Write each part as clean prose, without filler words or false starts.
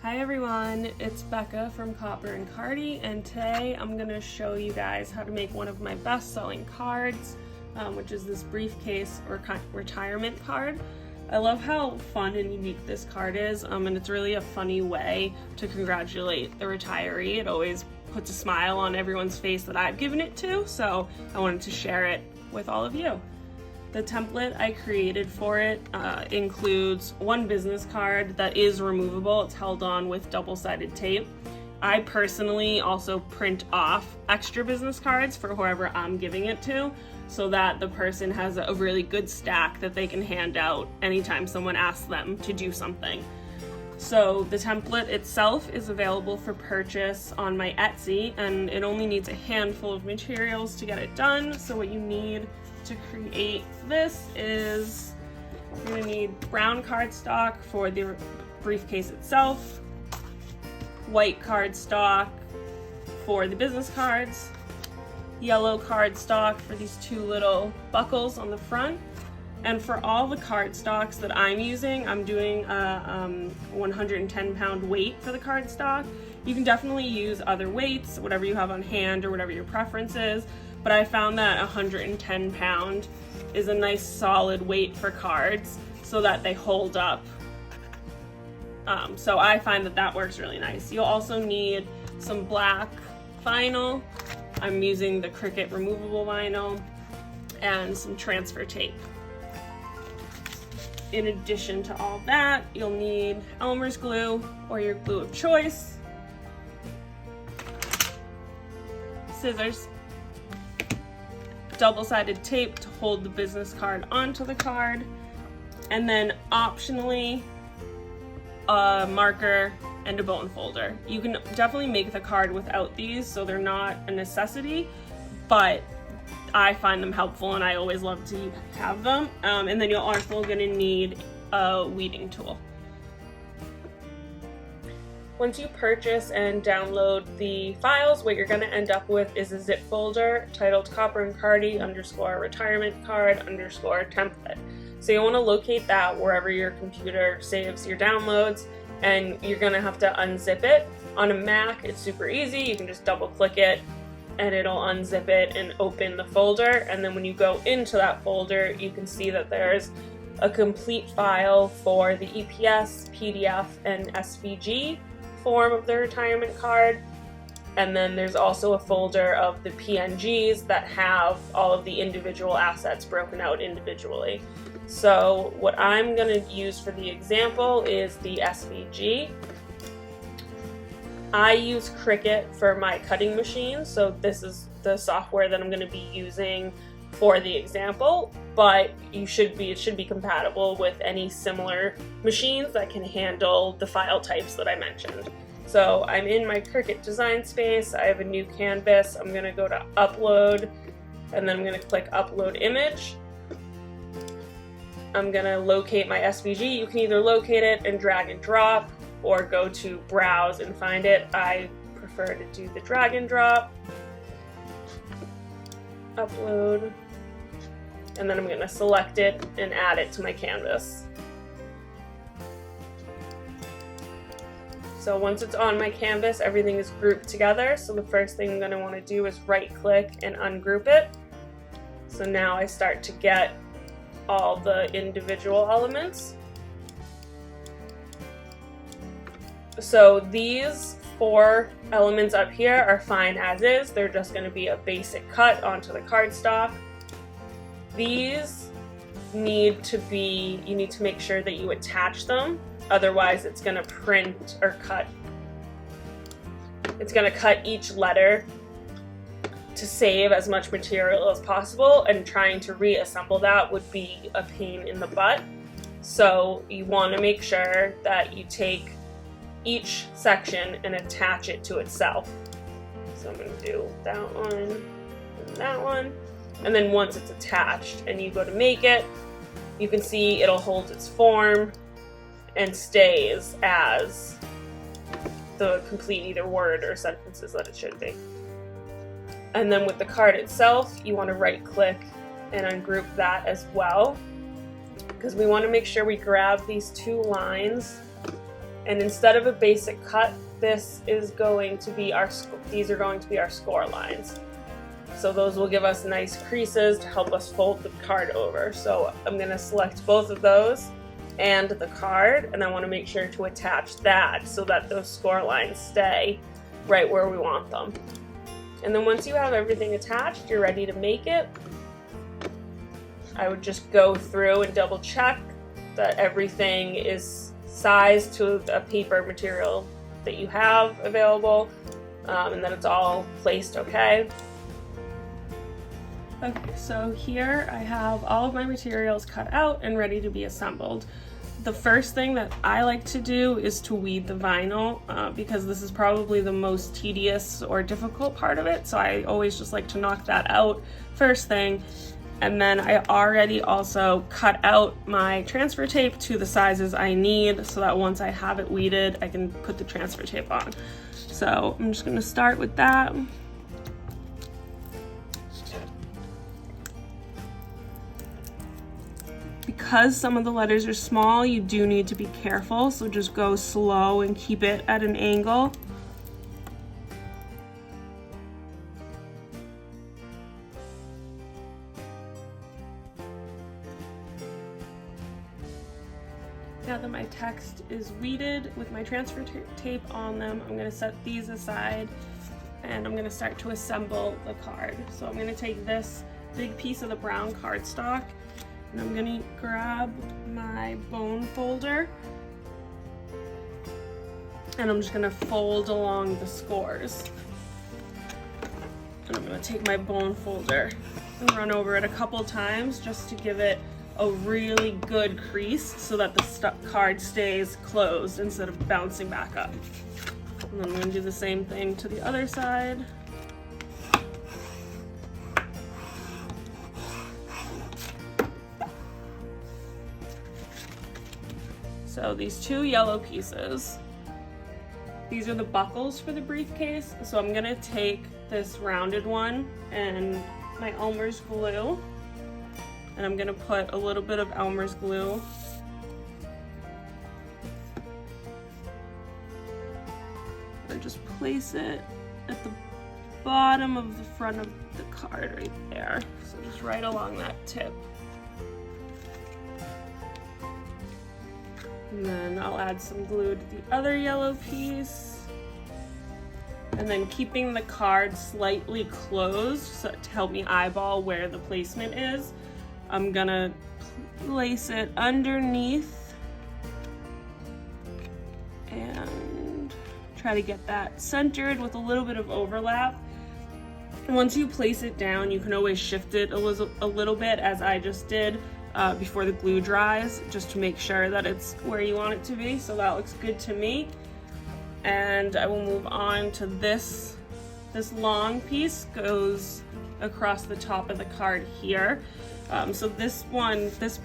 Hi everyone, it's Becca from Copper and Cardi, and today I'm going to show you guys how to make one of my best-selling cards, which is this briefcase or retirement card. I love how fun and unique this card is, and it's really a funny way to congratulate the retiree. It always puts a smile on everyone's face that I've given it to, so I wanted to share it with all of you. The template I created for it includes one business card that is removable. It's held on with double-sided tape. I personally also print off extra business cards for whoever I'm giving it to, so that the person has a really good stack that they can hand out anytime someone asks them to do something. So the template itself is available for purchase on my Etsy, and it only needs a handful of materials to get it done. So what you need to create this is you're going to need brown cardstock for the briefcase itself, white cardstock for the business cards, yellow cardstock for these two little buckles on the front. And for all the cardstocks that I'm using, I'm doing a 110-pound weight for the cardstock. You can definitely use other weights, whatever you have on hand or whatever your preference is, but I found that 110-pound is a nice solid weight for cards so that they hold up. So I find that that works really nice. You'll also need some black vinyl. I'm using the Cricut removable vinyl and some transfer tape. In addition to all that, you'll need Elmer's glue or your glue of choice, scissors, double-sided tape to hold the business card onto the card, and then optionally a marker and a bone folder. You can definitely make the card without these, so they're not a necessity, but I find them helpful and I always love to have them. And then you're also going to need a weeding tool. Once you purchase and download the files, what you're going to end up with is a zip folder titled Copper and Cardi _ retirement card _ template. So you want to locate that wherever your computer saves your downloads, and you're going to have to unzip it. On a Mac, it's super easy. You can just double click it and it'll unzip it and open the folder. And then when you go into that folder, you can see that there's a complete file for the EPS, PDF, and SVG form of the retirement card. And then there's also a folder of the PNGs that have all of the individual assets broken out individually. So what I'm going to use for the example is the SVG. I use Cricut for my cutting machine, so this is the software that I'm going to be using for the example, but it should be compatible with any similar machines that can handle the file types that I mentioned. So I'm in my Cricut design space. I have a new canvas. I'm going to go to upload, and then I'm going to click upload image. I'm going to locate my SVG. You can either locate it and drag and drop, or go to browse and find it. I prefer to do the drag and drop, upload, and then I'm going to select it and add it to my canvas. So once it's on my canvas, everything is grouped together. So the first thing I'm going to want to do is right click and ungroup it. So now I start to get all the individual elements. So these 4 elements up here are fine as is. They're just going to be a basic cut onto the cardstock. These need to be, you need to make sure that you attach them, otherwise it's going to print or cut. It's going to cut each letter to save as much material as possible, and trying to reassemble that would be a pain in the butt. So you want to make sure that you take each section and attach it to itself. So I'm going to do that one and that one. And then once it's attached and you go to make it, you can see it'll hold its form and stays as the complete either word or sentences that it should be. And then with the card itself, you want to right click and ungroup that as well, because we want to make sure we grab these 2 lines And instead of a basic cut, these are going to be our score lines. So those will give us nice creases to help us fold the card over. So I'm going to select both of those and the card, and I want to make sure to attach that so that those score lines stay right where we want them. And then once you have everything attached, you're ready to make it. I would just go through and double check that everything is sized to a paper material that you have available, and that it's all placed okay. Okay, so here I have all of my materials cut out and ready to be assembled. The first thing that I like to do is to weed the vinyl, because this is probably the most tedious or difficult part of it, so I always just like to knock that out first thing. And then I already also cut out my transfer tape to the sizes I need so that once I have it weeded, I can put the transfer tape on. So I'm just gonna start with that. Because some of the letters are small, you do need to be careful, so just go slow and keep it at an angle. Now that my text is weeded with my transfer tape on them, I'm going to set these aside and I'm going to start to assemble the card. So I'm going to take this big piece of the brown cardstock and I'm going to grab my bone folder and I'm just going to fold along the scores. And I'm going to take my bone folder and run over it a couple times just to give it a really good crease so that the card stays closed instead of bouncing back up. And then I'm going to do the same thing to the other side. So these two yellow pieces, these are the buckles for the briefcase. So I'm going to take this rounded one and my Elmer's glue, and I'm gonna put a little bit of Elmer's glue and just place it at the bottom of the front of the card right there. So just right along that tip. And then I'll add some glue to the other yellow piece. And then keeping the card slightly closed so to help me eyeball where the placement is, I'm gonna place it underneath and try to get that centered with a little bit of overlap. Once you place it down, you can always shift it a little bit, as I just did before the glue dries, just to make sure that it's where you want it to be. So that looks good to me. And I will move on to this. This long piece goes across the top of the card here. So this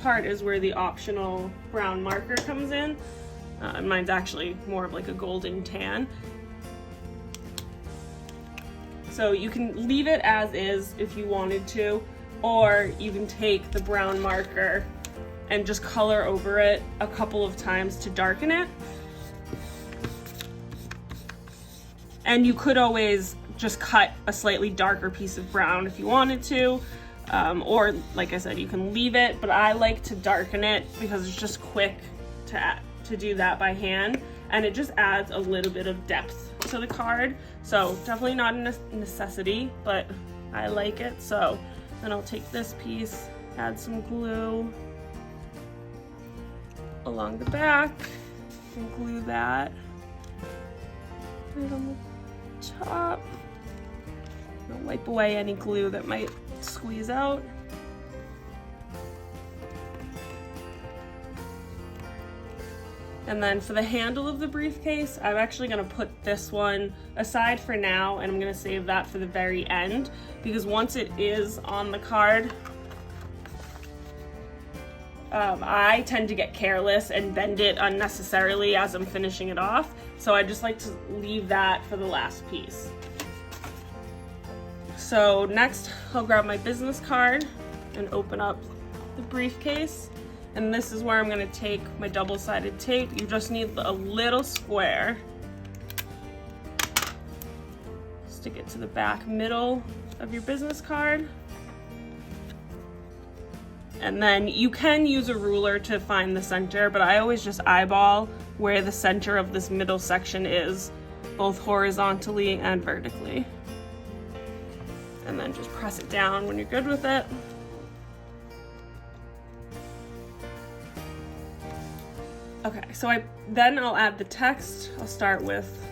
part is where the optional brown marker comes in. And mine's actually more of like a golden tan. So you can leave it as is if you wanted to, or you can take the brown marker and just color over it a couple of times to darken it. And you could always just cut a slightly darker piece of brown if you wanted to. Or like I said, you can leave it, but I like to darken it because it's just quick to do that by hand, and it just adds a little bit of depth to the card. So definitely not a necessity, but I like it. So then I'll take this piece, add some glue along the back, and glue that right on the top. I'll wipe away any glue that might squeeze out. And then for the handle of the briefcase, I'm actually going to put this one aside for now, and I'm going to save that for the very end, because once it is on the card, I tend to get careless and bend it unnecessarily as I'm finishing it off. So I just like to leave that for the last piece. So next, I'll grab my business card and open up the briefcase. And this is where I'm gonna take my double-sided tape. You just need a little square. Stick it to the back middle of your business card. And then you can use a ruler to find the center, but I always just eyeball where the center of this middle section is, both horizontally and vertically. And then just press it down when you're good with it. Okay, so then I'll add the text. I'll start with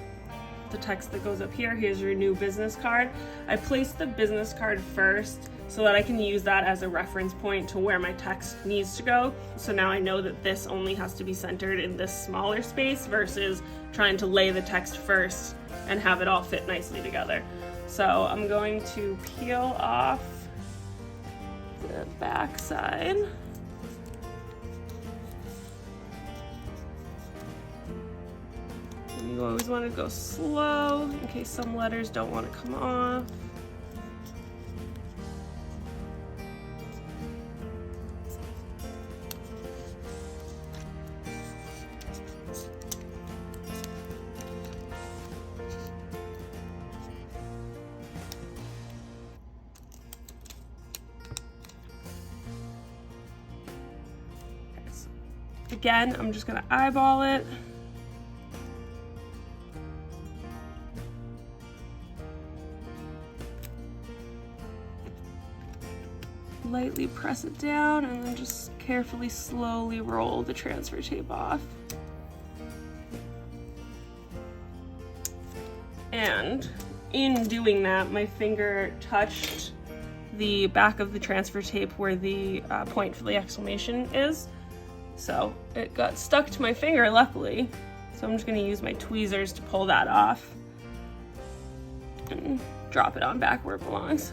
the text that goes up here. Here's your new business card. I placed the business card first so that I can use that as a reference point to where my text needs to go. So now I know that this only has to be centered in this smaller space versus trying to lay the text first and have it all fit nicely together. So I'm going to peel off the back side. And you always want to go slow in case some letters don't want to come off. Again, I'm just gonna eyeball it. Lightly press it down and then just carefully, slowly roll the transfer tape off. And in doing that, my finger touched the back of the transfer tape where the point for the exclamation is. So it got stuck to my finger, luckily. So I'm just gonna use my tweezers to pull that off and drop it on back where it belongs.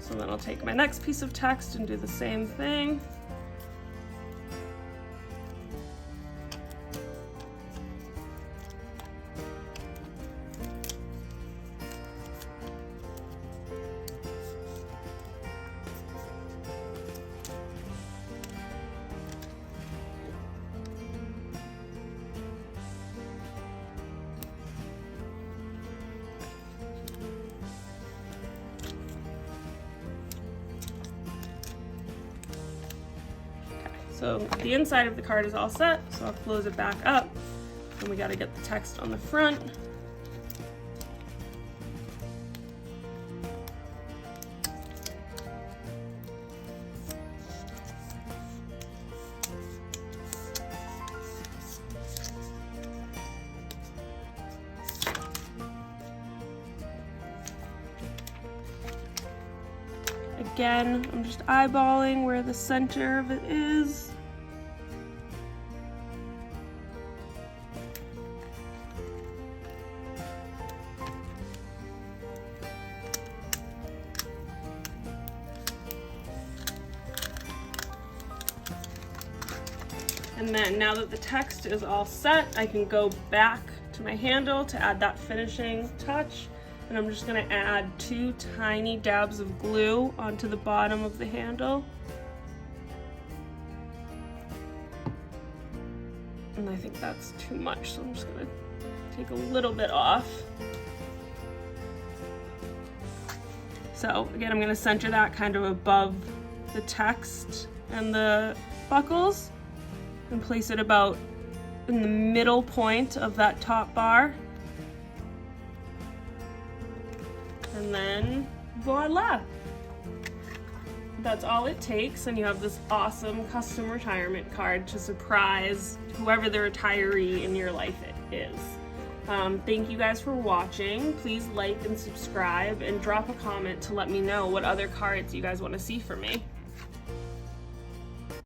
So then I'll take my next piece of text and do the same thing. So the inside of the card is all set, so I'll close it back up. And we gotta get the text on the front. Again, I'm just eyeballing where the center of it is. And then now that the text is all set, I can go back to my handle to add that finishing touch. And I'm just gonna add 2 tiny dabs of glue onto the bottom of the handle. And I think that's too much, so I'm just gonna take a little bit off. So again, I'm gonna center that kind of above the text and the buckles and place it about in the middle point of that top bar. And then voila! That's all it takes, and you have this awesome custom retirement card to surprise whoever the retiree in your life is. Thank you guys for watching. Please like and subscribe and drop a comment to let me know what other cards you guys want to see from me.